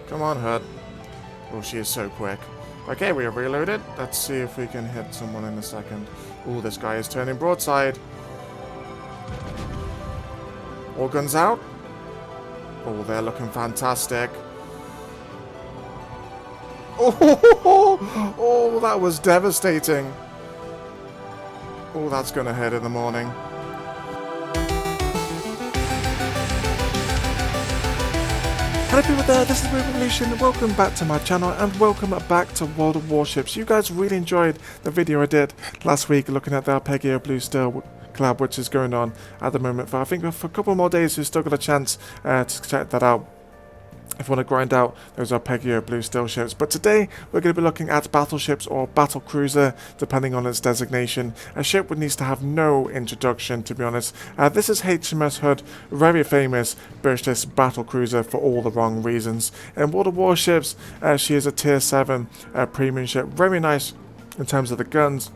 Come on, Hood. Oh, she is so quick. Okay, we are reloaded. Let's see if we can hit someone in a second. Oh, this guy is turning broadside. All guns out. Oh, they're looking fantastic. Oh, that was devastating. Oh, that's going to hurt in the morning. Hello people there, this is TheRubyRevolution. Welcome back to my channel and welcome back to World of Warships. You guys really enjoyed the video I did last week looking at the Arpeggio Blue Steel collab, which is going on at the moment. For I think for a couple more days we've still got a chance to check that out if you want to grind out those Arpeggio Blue Steel ships. But today we're going to be looking at battleships or battlecruiser, depending on its designation. A ship that needs to have no introduction, to be honest. This is HMS Hood, very famous British battlecruiser for all the wrong reasons. In World of Warships, she is a tier 7 premium ship. Very nice in terms of the guns.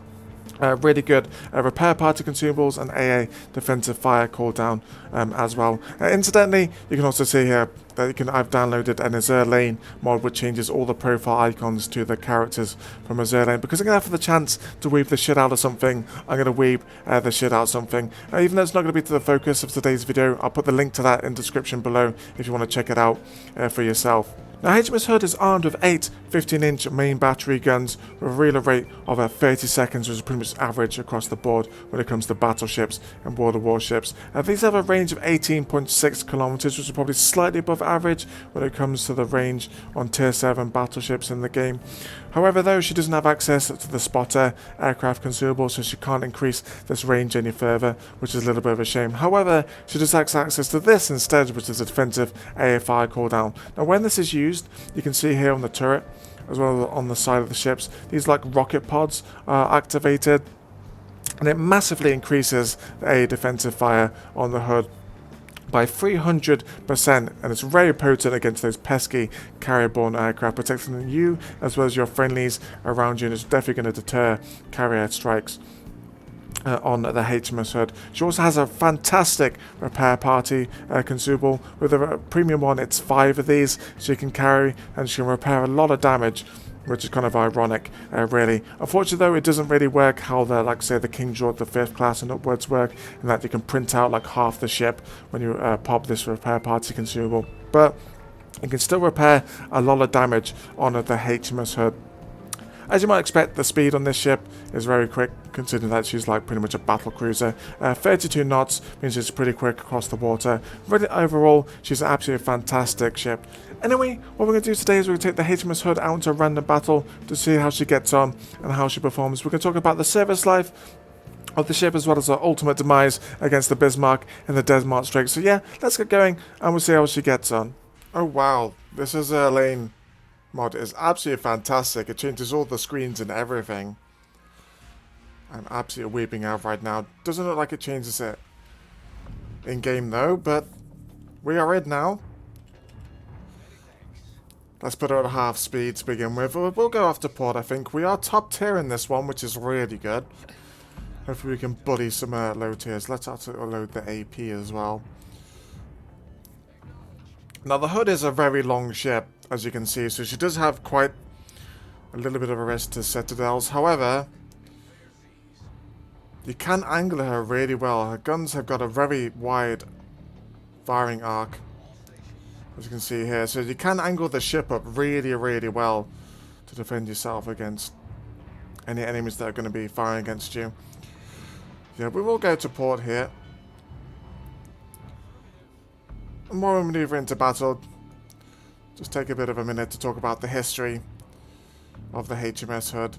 Really good repair party consumables and AA defensive fire cooldown as well. Incidentally, you can also see here that I've downloaded an Azure Lane mod which changes all the profile icons to the characters from Azure Lane, because I'm going to have the chance to weave the shit out of something. I'm going to weave the shit out of something. Even though it's not going to be to the focus of today's video, I'll put the link to that in the description below if you want to check it out for yourself. Now, HMS Hood is armed with 8 15-inch main battery guns with a reload rate of 30 seconds, which is pretty much average across the board when it comes to battleships and World of Warships. These have a range of 18.6 kilometers, which is probably slightly above average when it comes to the range on tier 7 battleships in the game. However, though, she doesn't have access to the spotter aircraft consumable, so she can't increase this range any further, which is a little bit of a shame. However, she does have access to this instead, which is a defensive AFI cooldown. Now, when this is used, you can see here on the turret, as well as on the side of the ships, these like rocket pods are activated, and it massively increases the defensive fire on the Hood by 300%, and it's very potent against those pesky carrier-borne aircraft, protecting you as well as your friendlies around you, and it's definitely going to deter carrier strikes on the HMS Hood. She also has a fantastic repair party consumable. With a premium one, it's 5 of these she can carry, and she can repair a lot of damage, which is kind of ironic, really. Unfortunately, though, it doesn't really work how the, like, say, the King George V class and upwards work, in that you can print out like half the ship when you pop this repair party consumable. But you can still repair a lot of damage on the HMS Hood. As you might expect, the speed on this ship is very quick, considering that she's like pretty much a battle cruiser. 32 knots means it's pretty quick across the water. Really, overall, she's an absolutely fantastic ship. Anyway, what we're going to do today is we're going to take the HMS Hood out into a random battle to see how she gets on and how she performs. We're going to talk about the service life of the ship, as well as her ultimate demise against the Bismarck in the Denmark Strait. So yeah, let's get going and we'll see how she gets on. Oh wow, this is a lane mod is absolutely fantastic. It changes all the screens and everything. I'm absolutely weeping out right now. Doesn't look like it changes it in game though, but we are in now. Let's put her at half speed to begin with. We'll go off to port, I think. We are top tier in this one, which is really good. Hopefully we can bully some low tiers. Let's also load the AP as well. Now, the Hood is a very long ship, as you can see, so she does have quite a little bit of a risk to citadels. However, you can angle her really well. Her guns have got a very wide firing arc, as you can see here. So you can angle the ship up really, really well to defend yourself against any enemies that are going to be firing against you. Yeah, we will go to port here. And while we maneuver into battle, just take a bit of a minute to talk about the history of the HMS Hood.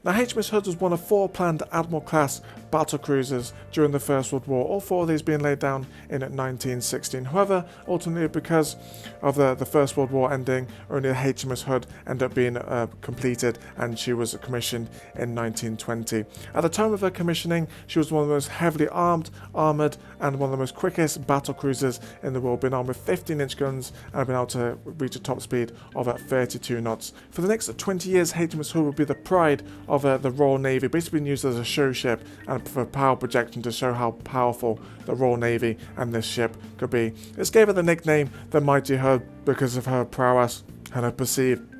Now, HMS Hood was one of 4 planned Admiral-class battlecruisers during the First World War, all 4 of these being laid down in 1916. However, ultimately, because of the First World War ending, only the HMS Hood ended up being completed, and she was commissioned in 1920. At the time of her commissioning, she was one of the most heavily armoured, and one of the most quickest battlecruisers in the world, being armed with 15-inch guns and being able to reach a top speed of 32 knots. For the next 20 years, HMS Hood would be the pride of the Royal Navy, basically being used as a show ship and for power projection to show how powerful the Royal Navy and this ship could be. This gave her the nickname the Mighty Hood because of her prowess and her perceived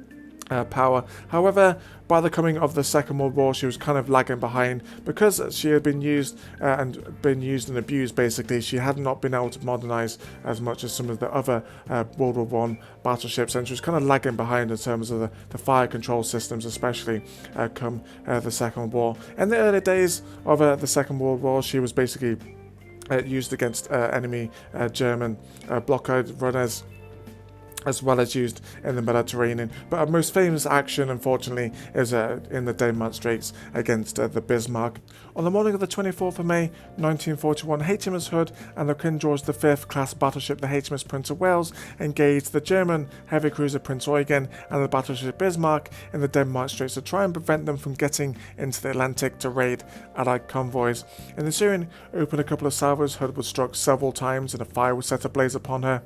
power. However, by the coming of the Second World War, she was kind of lagging behind because she had been used and abused. Basically, she had not been able to modernize as much as some of the other World War One battleships, and she was kind of lagging behind in terms of the fire control systems, especially come the Second World War. In the early days of the Second World War, she was basically used against enemy German blockade runners, as well as used in the Mediterranean. But her most famous action, unfortunately, is in the Denmark Straits against the Bismarck. On the morning of the 24th of May 1941, HMS Hood and the King George V class battleship, the HMS Prince of Wales, engaged the German heavy cruiser Prince Eugen and the battleship Bismarck in the Denmark Straits to try and prevent them from getting into the Atlantic to raid Allied convoys. In the ensuing open a couple of salvos, Hood was struck several times and a fire was set ablaze upon her,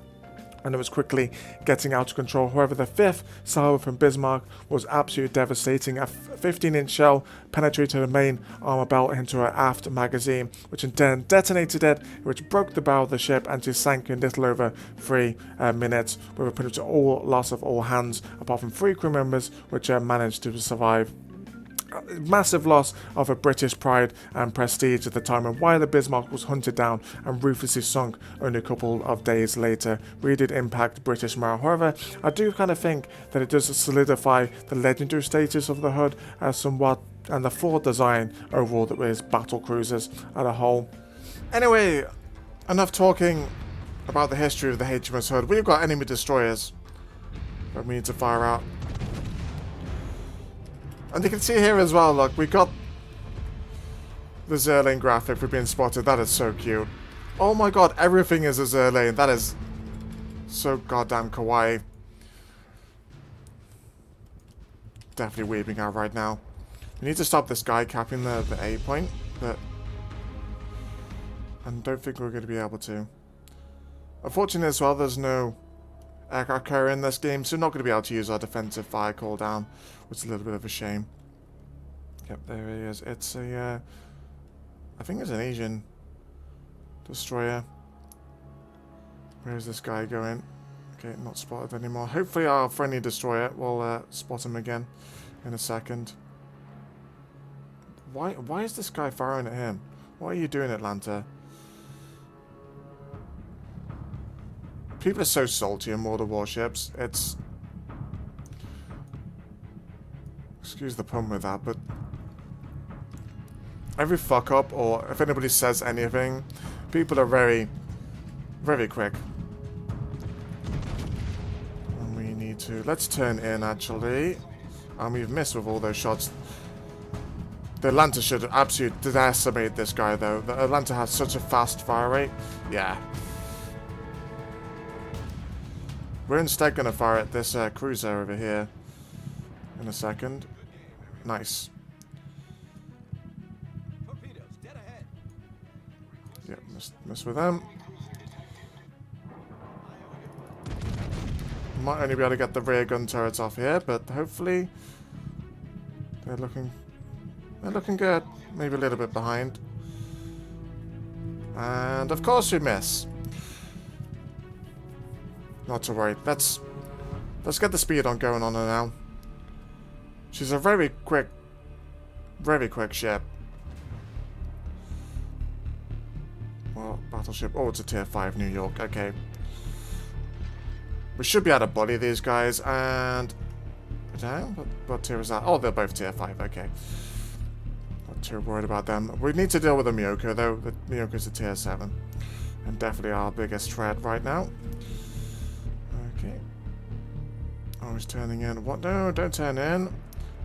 and it was quickly getting out of control. However, the fifth salvo from Bismarck was absolutely devastating. A 15-inch shell penetrated her main armor belt into her aft magazine, which in turn detonated it, which broke the bow of the ship, and she sank in little over 3 minutes, with a pretty much all loss of all hands, apart from 3 crew members, which managed to survive. Massive loss of a British pride and prestige at the time, and why the Bismarck was hunted down and ruthlessly sunk only a couple of days later really did impact British morale. However, I do kind of think that it does solidify the legendary status of the Hood as somewhat, and the flawed design overall that is battle cruisers as a whole. Anyway, enough talking about the history of the HMS Hood. We've got enemy destroyers that we need to fire out. And you can see here as well, look, we got the Zerlane graphic for being spotted. That is so cute. Oh my god, everything is a Zerlane. That is so goddamn kawaii. Definitely weeping out right now. We need to stop this guy capping the A point, but I don't think we're going to be able to. Unfortunately as well, there's no aircraft carrier in this game, so we're not going to be able to use our defensive fire cooldown, which is a little bit of a shame. Yep, there he is. It's a, I think it's an Asian destroyer. Where is this guy going? Okay, not spotted anymore. Hopefully our friendly destroyer will spot him again in a second. Why is this guy firing at him? What are you doing, Atlanta? People are so salty in World of Warships. It's... Excuse the pun with that, but... Every fuck up, or if anybody says anything, people are very, very quick. And we need to... Let's turn in, actually. And we've missed with all those shots. The Atlanta should absolutely decimate this guy, though. The Atlanta has such a fast fire rate. Yeah. We're instead going to fire at this cruiser over here in a second. Nice. Yep, miss with them. Might only be able to get the rear gun turrets off here, but hopefully they're looking good. Maybe a little bit behind. And of course we miss. Not to worry. Let's get the speed on going on her now. She's a very quick ship. Well, battleship. Oh, it's a tier 5 New York. Okay. We should be able to bully these guys. And what tier is that? Oh, they're both tier 5. Okay. Not too worried about them. We need to deal with the Miyoko though. The Miyoko's a tier 7, and definitely our biggest threat right now. Okay. Oh, he's turning in. What? No, don't turn in.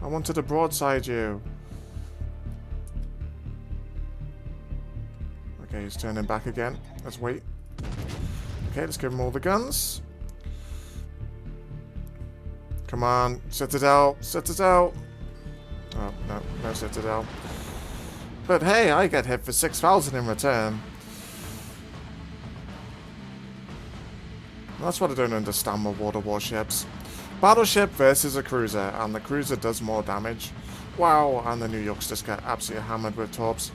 I wanted to broadside you. Okay, he's turning back again. Let's wait. Okay, let's give him all the guns. Come on, Citadel, Citadel. Oh, no Citadel. But hey, I get hit for 6,000 in return. That's what I don't understand with World of Warships. Battleship versus a cruiser, and the cruiser does more damage. Wow, and the New Yorks just get absolutely hammered with torps.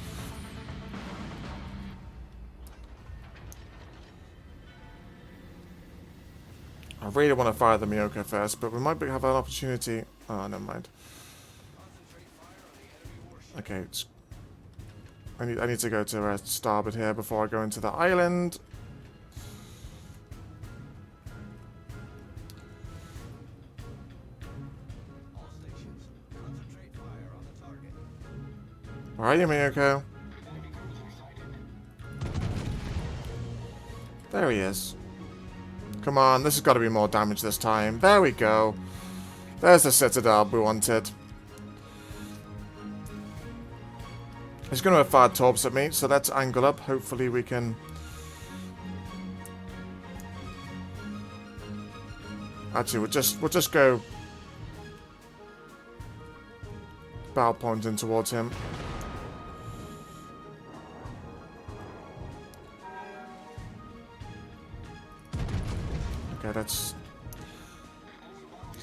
really want to fire the Miyoko first, but we might have an opportunity. Oh, never mind. Okay, I need to go to starboard here before I go into the island. Where are you, Miyoko? There he is. Come on, this has got to be more damage this time. There we go. There's the citadel we wanted. He's going to have fired torps at me, so let's angle up. Hopefully we can... Actually, we'll just go... Bow pointing towards him. Okay, let's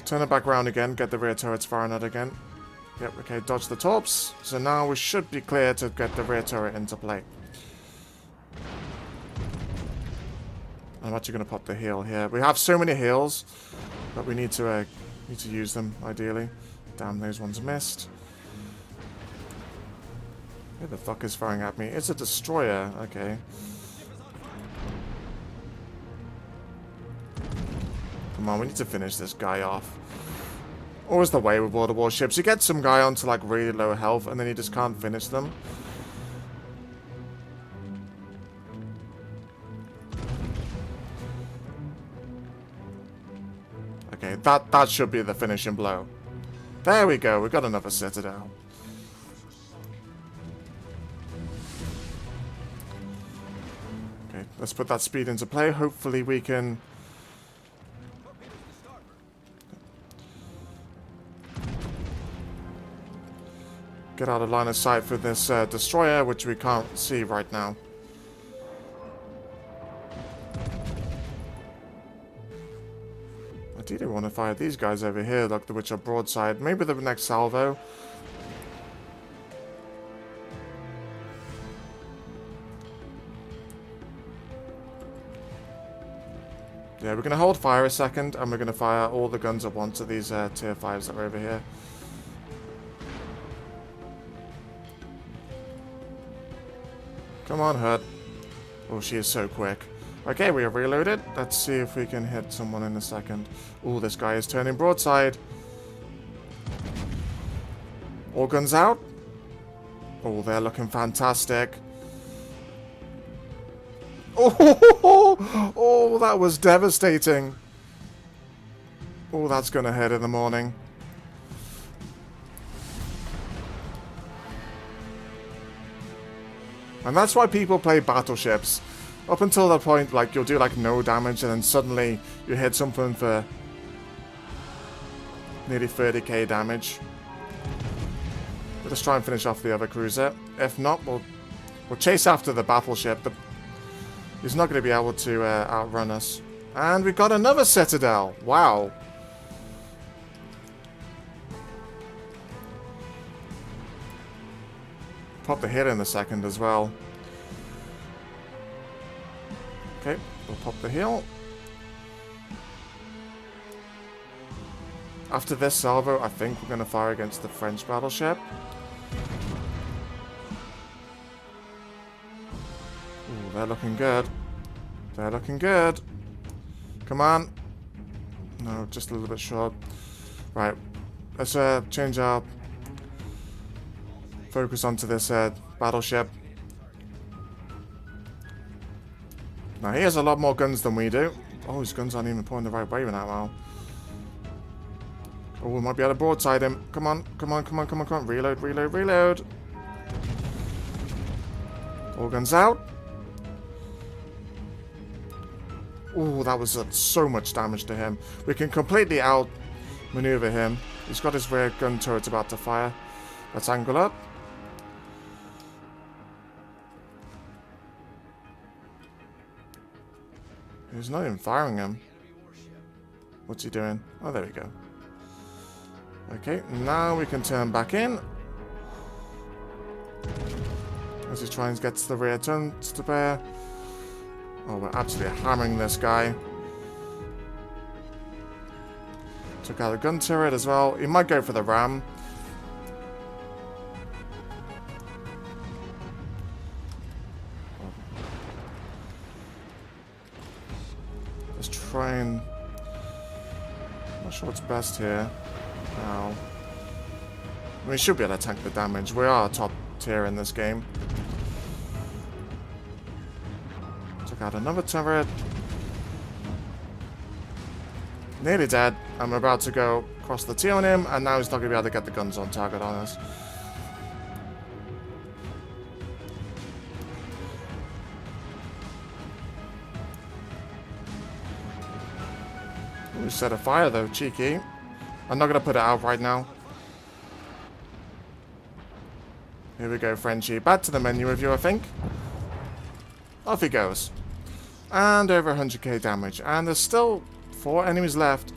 turn it back around again, get the rear turrets firing at again. Yep, okay, dodge the torps. So now we should be clear to get the rear turret into play. I'm actually going to pop the heal here. We have so many heals, but we need to use them, ideally. Damn, those ones missed. Who the fuck is firing at me? It's a destroyer. Okay. Come on, we need to finish this guy off. Always the way with World of Warships. You get some guy onto like really low health and then you just can't finish them. Okay, that should be the finishing blow. There we go, we got another citadel. Okay, let's put that speed into play. Hopefully we can... get out of line of sight for this destroyer, which we can't see right now. I do want to fire these guys over here, like the which are broadside. Maybe the next salvo. Yeah, we're going to hold fire a second, and we're going to fire all the guns at once at these tier 5s that are over here. Come on, Hood. Oh, she is so quick. Okay, we have reloaded. Let's see if we can hit someone in a second. Oh, this guy is turning broadside. All guns out. Oh, they're looking fantastic. Oh, that was devastating. Oh, that's going to hit in the morning. And that's why people play battleships. Up until that point, like, you'll do, like, no damage, and then suddenly you hit something for nearly 30k damage. We'll just try and finish off the other cruiser. If not, we'll chase after the battleship. He's not going to be able to outrun us. And we've got another citadel. Wow. Pop the hit in a second as well. Okay, we'll pop the heal. After this salvo, I think we're going to fire against the French battleship. Ooh, they're looking good. They're looking good. Come on. No, just a little bit short. Right, let's change our focus onto this battleship. Now he has a lot more guns than we do. Oh, his guns aren't even pointing the right way now. Oh, we might be able to broadside him. Come on, come on, come on, come on, come on. Reload, reload, reload. All guns out. Oh, that was so much damage to him. We can completely outmaneuver him. He's got his rear gun turret about to fire. Let's angle up. He's not even firing him. What's he doing? Oh, there we go. Okay, now we can turn back in. As he tries to get the rear turns to bear. Oh, we're absolutely hammering this guy. Took out a gun turret as well. He might go for the ram. Let's try and... Not sure what's best here. Now, we should be able to tank the damage. We are top tier in this game. Took out another turret. Nearly dead. I'm about to go across the T on him, and now he's not going to be able to get the guns on target on us. Ooh, set a fire though, cheeky. I'm not going to put it out right now. Here we go, Frenchie. Back to the menu review, I think. Off he goes. And over 100k damage. And there's still 4 enemies left.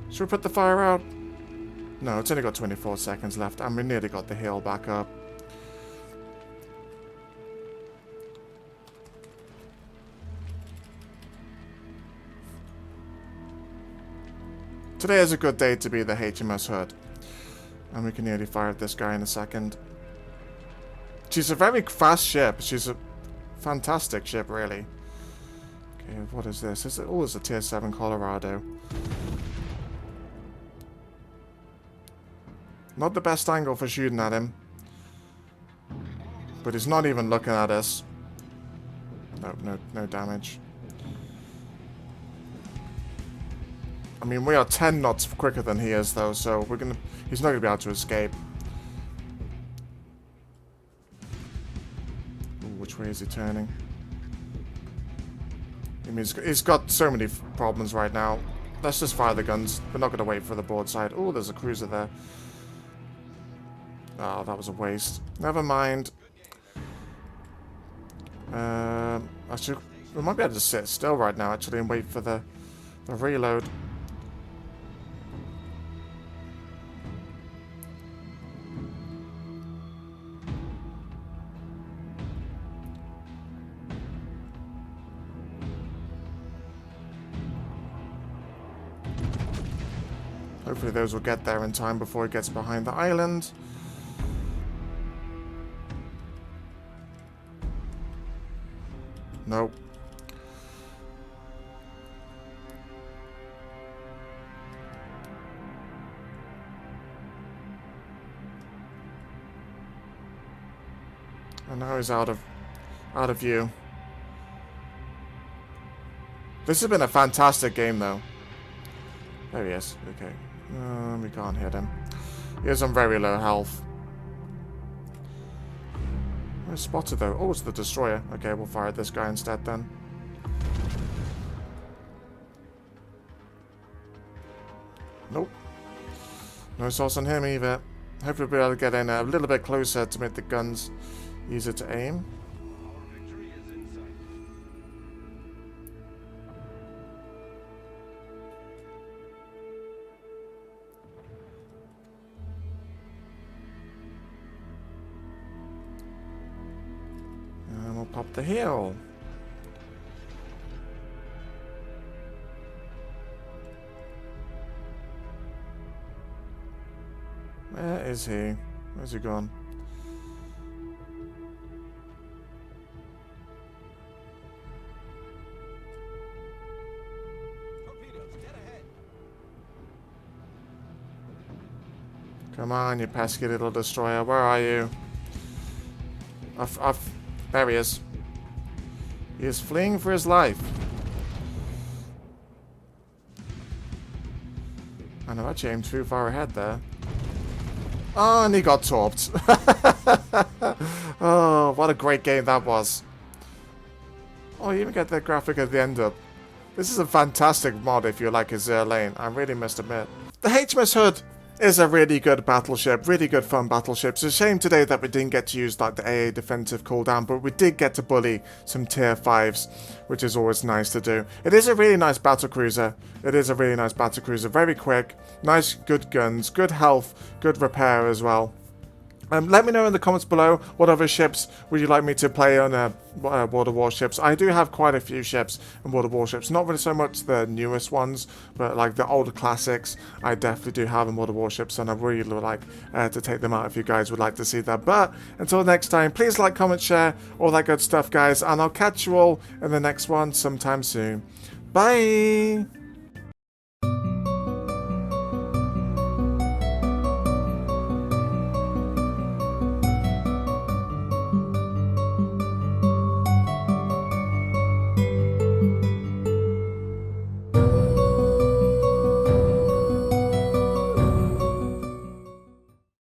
Should we put the fire out? No, it's only got 24 seconds left. And we nearly got the heal back up. Today is a good day to be the HMS Hood. And we can nearly fire at this guy in a second. She's a very fast ship. She's a fantastic ship, really. Okay, what is this? Is it? Oh, it's a tier 7 Colorado. Not the best angle for shooting at him. But he's not even looking at us. No damage. I mean, we are 10 knots quicker than he is, though, so he's not going to be able to escape. Ooh, which way is he turning? I mean, he's got so many problems right now. Let's just fire the guns. We're not going to wait for the broadside. Oh, there's a cruiser there. Oh, that was a waste. Never mind. Actually, we might be able to sit still right now, actually, and wait for the reload. Hopefully those will get there in time before it gets behind the island. Nope. And now he's out of view. This has been a fantastic game, though. There he is. Okay. We can't hit him. He is on very low health. Where's spotted, though? Oh, it's the destroyer. Okay, we'll fire at this guy instead, then. Nope. No sauce on him, either. Hopefully we'll be able to get in a little bit closer to make the guns easier to aim. And we'll pop the heal. Where is he? Where's he gone? Come on, you pesky little destroyer. Where are you? There he is. He is fleeing for his life. I know, I actually aimed too far ahead there. Oh, and he got torped. Oh, what a great game that was. Oh, you even get the graphic at the end up. This is a fantastic mod if you like his lane. I really must admit. The HMS Hood is a really good battleship, really good fun battleship. It's a shame today that we didn't get to use like the AA defensive cooldown, but we did get to bully some tier 5s, which is always nice to do. It is a really nice battlecruiser. It is a really nice battlecruiser, very quick, nice, good guns, good health, good repair as well. Let me know in the comments below what other ships would you like me to play on World of Warships. I do have quite a few ships in World of Warships. Not really so much the newest ones, but like the older classics, I definitely do have in World of Warships, and I really would like to take them out if you guys would like to see that. But until next time, please like, comment, share, all that good stuff, guys, and I'll catch you all in the next one sometime soon. Bye!